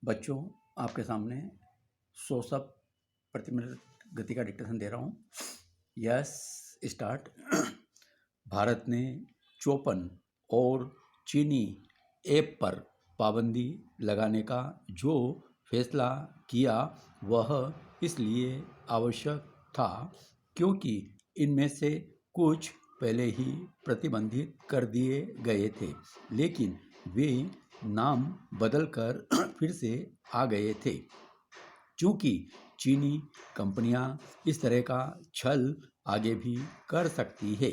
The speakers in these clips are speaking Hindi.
बच्चों, आपके सामने 100 शब्द प्रति मिनट गति का डिक्टेशन दे रहा हूँ। Yes, start. भारत ने चौपन और चीनी ऐप पर पाबंदी लगाने का जो फैसला किया वह इसलिए आवश्यक था क्योंकि इनमें से कुछ पहले ही प्रतिबंधित कर दिए गए थे, लेकिन वे नाम बदलकर फिर से आ गए थे। चूंकि चीनी कंपनियां इस तरह का छल आगे भी कर सकती है,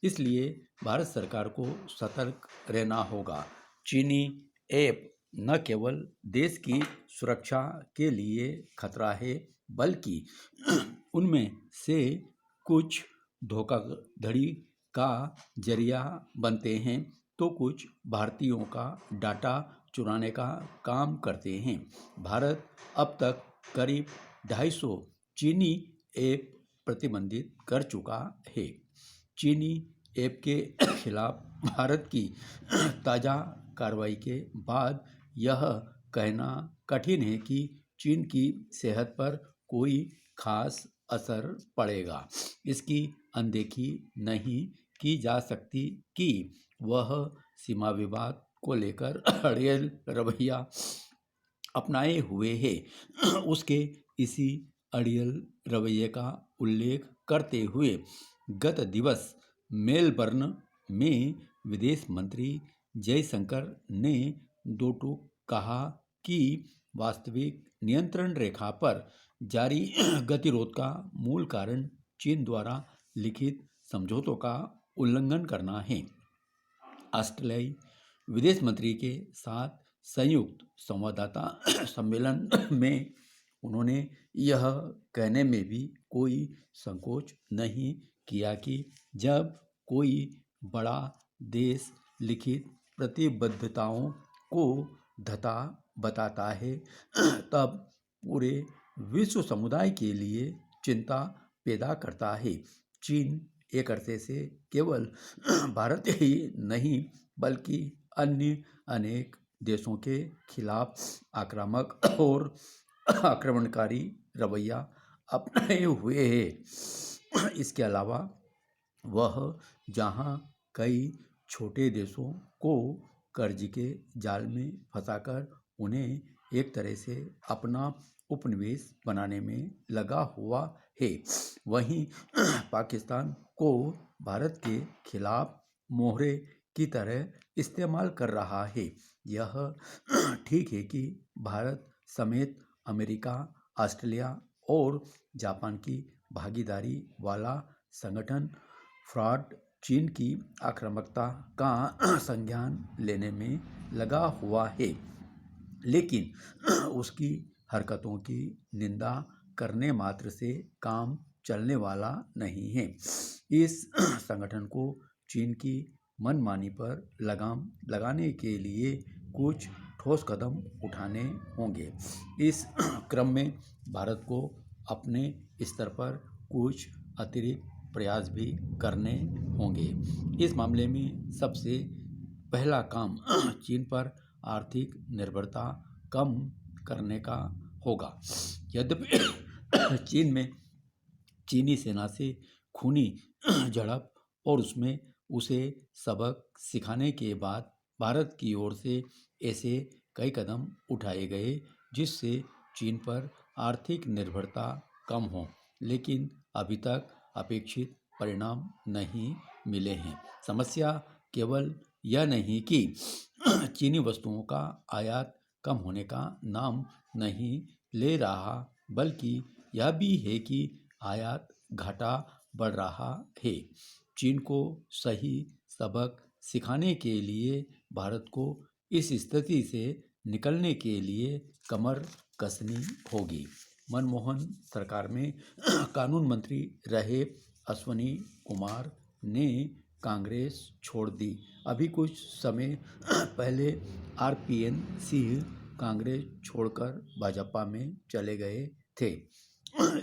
इसलिए भारत सरकार को सतर्क रहना होगा। चीनी ऐप न केवल देश की सुरक्षा के लिए खतरा है, बल्कि उनमें से कुछ धोखाधड़ी का जरिया बनते हैं, तो कुछ भारतीयों का डाटा चुराने का काम करते हैं। भारत अब तक करीब 250 चीनी ऐप प्रतिबंधित कर चुका है। चीनी ऐप के खिलाफ भारत की ताज़ा कार्रवाई के बाद यह कहना कठिन है कि चीन की सेहत पर कोई खास असर पड़ेगा। इसकी अनदेखी नहीं की जा सकती कि वह सीमा विवाद को लेकर अड़ियल रवैया अपनाए हुए है। उसके इसी अड़ियल रवैये का उल्लेख करते हुए गत दिवस मेलबर्न में विदेश मंत्री जयशंकर ने दो टूक कहा कि वास्तविक नियंत्रण रेखा पर जारी गतिरोध का मूल कारण चीन द्वारा लिखित समझौतों का उल्लंघन करना है। ऑस्ट्रेलियाई विदेश मंत्री के साथ संयुक्त संवाददाता सम्मेलन में उन्होंने यह कहने में भी कोई संकोच नहीं किया कि जब कोई बड़ा देश लिखित प्रतिबद्धताओं को धता बताता है तब पूरे विश्व समुदाय के लिए चिंता पैदा करता है। चीन एक अरसे से केवल भारत ही नहीं बल्कि अन्य अनेक देशों के खिलाफ आक्रामक और आक्रमणकारी रवैया अपनाए हुए है। इसके अलावा वह जहां कई छोटे देशों को कर्ज के जाल में फंसाकर उन्हें एक तरह से अपना उपनिवेश बनाने में लगा हुआ है, वहीं पाकिस्तान को भारत के खिलाफ मोहरे की तरह इस्तेमाल कर रहा है। यह ठीक है कि भारत समेत अमेरिका, ऑस्ट्रेलिया और जापान की भागीदारी वाला संगठन फ्रॉड चीन की आक्रामकता का संज्ञान लेने में लगा हुआ है, लेकिन उसकी हरकतों की निंदा करने मात्र से काम चलने वाला नहीं है। इस संगठन को चीन की मनमानी पर लगाम लगाने के लिए कुछ ठोस कदम उठाने होंगे। इस क्रम में भारत को अपने स्तर पर कुछ अतिरिक्त प्रयास भी करने होंगे। इस मामले में सबसे पहला काम चीन पर आर्थिक निर्भरता कम करने का होगा। यद्यपि चीन में चीनी सेना से खूनी झड़प और उसमें उसे सबक सिखाने के बाद भारत की ओर से ऐसे कई कदम उठाए गए जिससे चीन पर आर्थिक निर्भरता कम हो, लेकिन अभी तक अपेक्षित परिणाम नहीं मिले हैं। समस्या केवल यह नहीं कि चीनी वस्तुओं का आयात कम होने का नाम नहीं ले रहा, बल्कि यह भी है कि आयात घाटा बढ़ रहा है। चीन को सही सबक सिखाने के लिए भारत को इस स्थिति से निकलने के लिए कमर कसनी होगी। मनमोहन सरकार में कानून मंत्री रहे अश्विनी कुमार ने कांग्रेस छोड़ दी। अभी कुछ समय पहले आरपीएन सिंह कांग्रेस छोड़कर भाजपा में चले गए थे।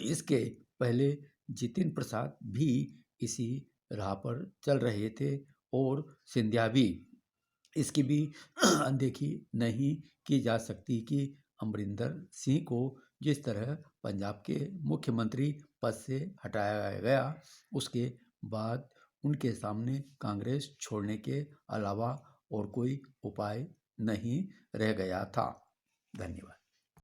इसके पहले जितिन प्रसाद भी इसी राह पर चल रहे थे और सिंधिया भी इसकी भी अनदेखी नहीं की जा सकती कि अमरिंदर सिंह को जिस तरह पंजाब के मुख्यमंत्री पद से हटाया गया, उसके बाद उनके सामने कांग्रेस छोड़ने के अलावा और कोई उपाय नहीं रह गया था। धन्यवाद।